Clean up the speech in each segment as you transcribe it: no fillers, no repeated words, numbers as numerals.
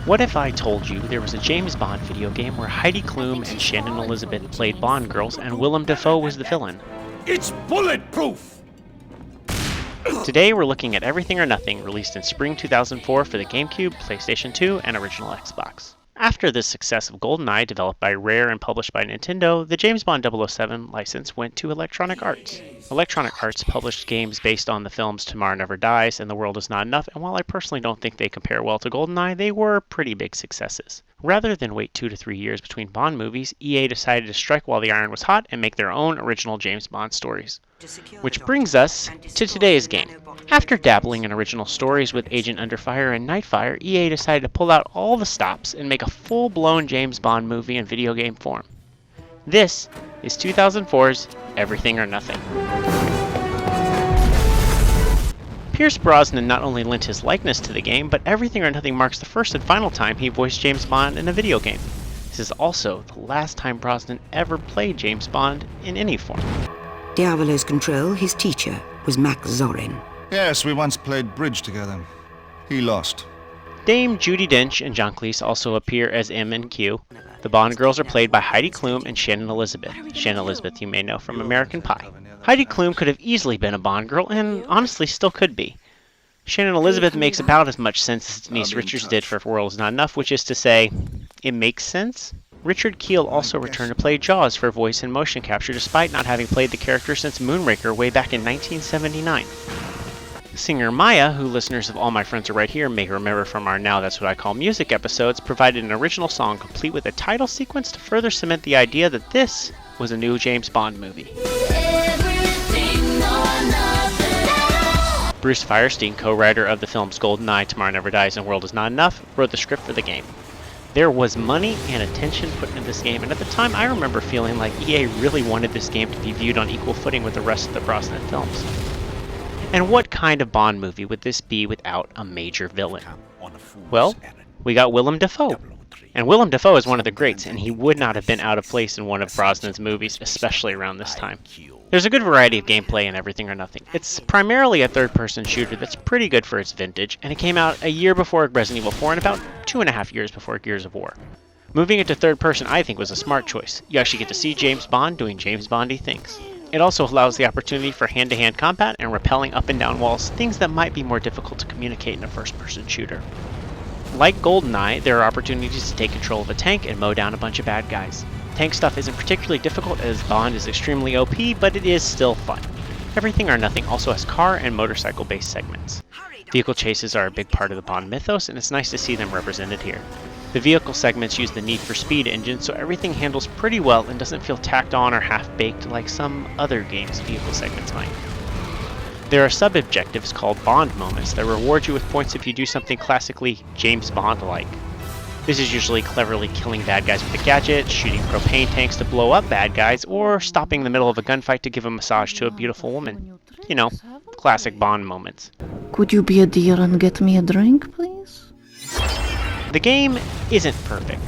What if I told you there was a James Bond video game where Heidi Klum and Shannon Elizabeth played Bond girls and Willem Dafoe was the villain? It's bulletproof! Today we're looking at Everything or Nothing, released in spring 2004 for the GameCube, PlayStation 2, and original Xbox. After the success of GoldenEye, developed by Rare and published by Nintendo, the James Bond 007 license went to Electronic Arts. Electronic Arts published games based on the films Tomorrow Never Dies and The World Is Not Enough, and while I personally don't think they compare well to GoldenEye, they were pretty big successes. Rather than wait 2 to 3 years between Bond movies, EA decided to strike while the iron was hot and make their own original James Bond stories. Which brings us to today's game. After dabbling in original stories with Agent Underfire and Nightfire, EA decided to pull out all the stops and make a full-blown James Bond movie in video game form. This is 2004's Everything or Nothing. Pierce Brosnan not only lent his likeness to the game, but Everything or Nothing marks the first and final time he voiced James Bond in a video game. This is also the last time Brosnan ever played James Bond in any form. Diavolo's Control, his teacher, was Max Zorin. Yes, we once played bridge together. He lost. Dame Judi Dench and John Cleese also appear as M and Q. The Bond girls are played by Heidi Klum and Shannon Elizabeth. Shannon Elizabeth you may know from American Pie. Heidi Klum could have easily been a Bond girl, and honestly still could be. Shannon Elizabeth makes about as much sense as Denise Richards did for World Is Not Enough, which is to say, it makes sense. Richard Kiel also returned to play Jaws for voice and motion capture, despite not having played the character since Moonraker way back in 1979. Singer Maya, who listeners of All My Friends Are Right Here may remember from our Now That's What I Call Music episodes, provided an original song complete with a title sequence to further cement the idea that this was a new James Bond movie. Bruce Firestein, co-writer of the films GoldenEye, Tomorrow Never Dies, and World Is Not Enough, wrote the script for the game. There was money and attention put into this game, and at the time I remember feeling like EA really wanted this game to be viewed on equal footing with the rest of the Brosnan films. And what kind of Bond movie would this be without a major villain? Well, we got Willem Dafoe. And Willem Dafoe is one of the greats, and he would not have been out of place in one of Brosnan's movies, especially around this time. There's a good variety of gameplay in Everything or Nothing. It's primarily a third-person shooter that's pretty good for its vintage, and it came out a year before Resident Evil 4 and about 2.5 years before Gears of War. Moving it to third person I think was a smart choice. You actually get to see James Bond doing James Bondy things. It also allows the opportunity for hand-to-hand combat and rappelling up and down walls, things that might be more difficult to communicate in a first-person shooter. Like GoldenEye, there are opportunities to take control of a tank and mow down a bunch of bad guys. Tank stuff isn't particularly difficult as Bond is extremely OP, but it is still fun. Everything or Nothing also has car and motorcycle-based segments. Vehicle chases are a big part of the Bond mythos, and it's nice to see them represented here. The vehicle segments use the Need for Speed engine, so everything handles pretty well and doesn't feel tacked on or half-baked like some other games' vehicle segments might. There are sub-objectives called Bond moments that reward you with points if you do something classically James Bond-like. This is usually cleverly killing bad guys with a gadget, shooting propane tanks to blow up bad guys, or stopping in the middle of a gunfight to give a massage to a beautiful woman. You know, classic Bond moments. Could you be a dear and get me a drink, please? The game isn't perfect.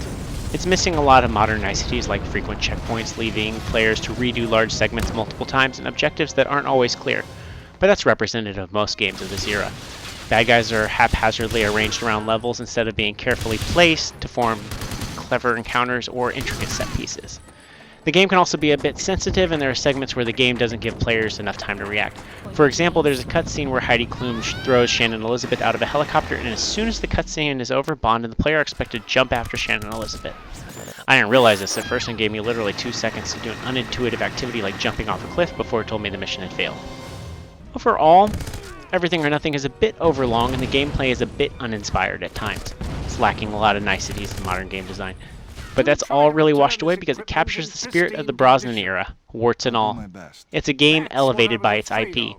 It's missing a lot of modern niceties like frequent checkpoints, leaving players to redo large segments multiple times, and objectives that aren't always clear. But that's representative of most games of this era. Bad guys are haphazardly arranged around levels instead of being carefully placed to form clever encounters or intricate set pieces. The game can also be a bit sensitive, and there are segments where the game doesn't give players enough time to react. For example, there's a cutscene where Heidi Klum throws Shannon Elizabeth out of a helicopter, and as soon as the cutscene is over, Bond and the player are expected to jump after Shannon Elizabeth. I didn't realize this at first and gave me literally 2 seconds to do an unintuitive activity like jumping off a cliff before it told me the mission had failed. Overall, Everything or Nothing is a bit overlong, and the gameplay is a bit uninspired at times. It's lacking a lot of niceties in modern game design. But that's all really washed away because it captures the spirit of the Brosnan era, warts and all. It's a game elevated by its IP.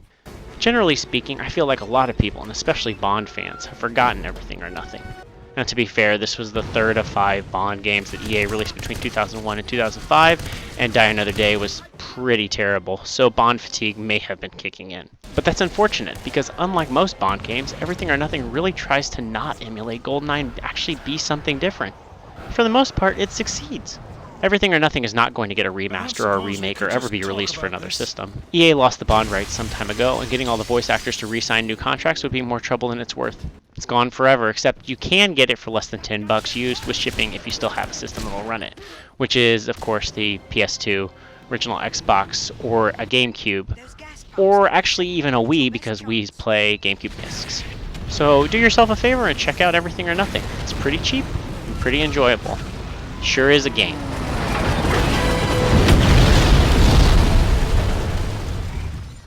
Generally speaking, I feel like a lot of people, and especially Bond fans, have forgotten Everything or Nothing. Now to be fair, this was the third of 5 Bond games that EA released between 2001 and 2005, and Die Another Day was pretty terrible, so Bond fatigue may have been kicking in. But that's unfortunate, because unlike most Bond games, Everything or Nothing really tries to not emulate GoldenEye and actually be something different. For the most part, it succeeds. Everything or Nothing is not going to get a remaster or a remake or ever be released for another system. EA lost the Bond rights some time ago, and getting all the voice actors to re-sign new contracts would be more trouble than it's worth. It's gone forever, except you can get it for less than $10 used with shipping if you still have a system that will run it, which is, of course, the PS2, original Xbox, or a GameCube, or actually even a Wii because Wii's play GameCube discs. So do yourself a favor and check out Everything or Nothing. It's pretty cheap and pretty enjoyable. Sure is a game.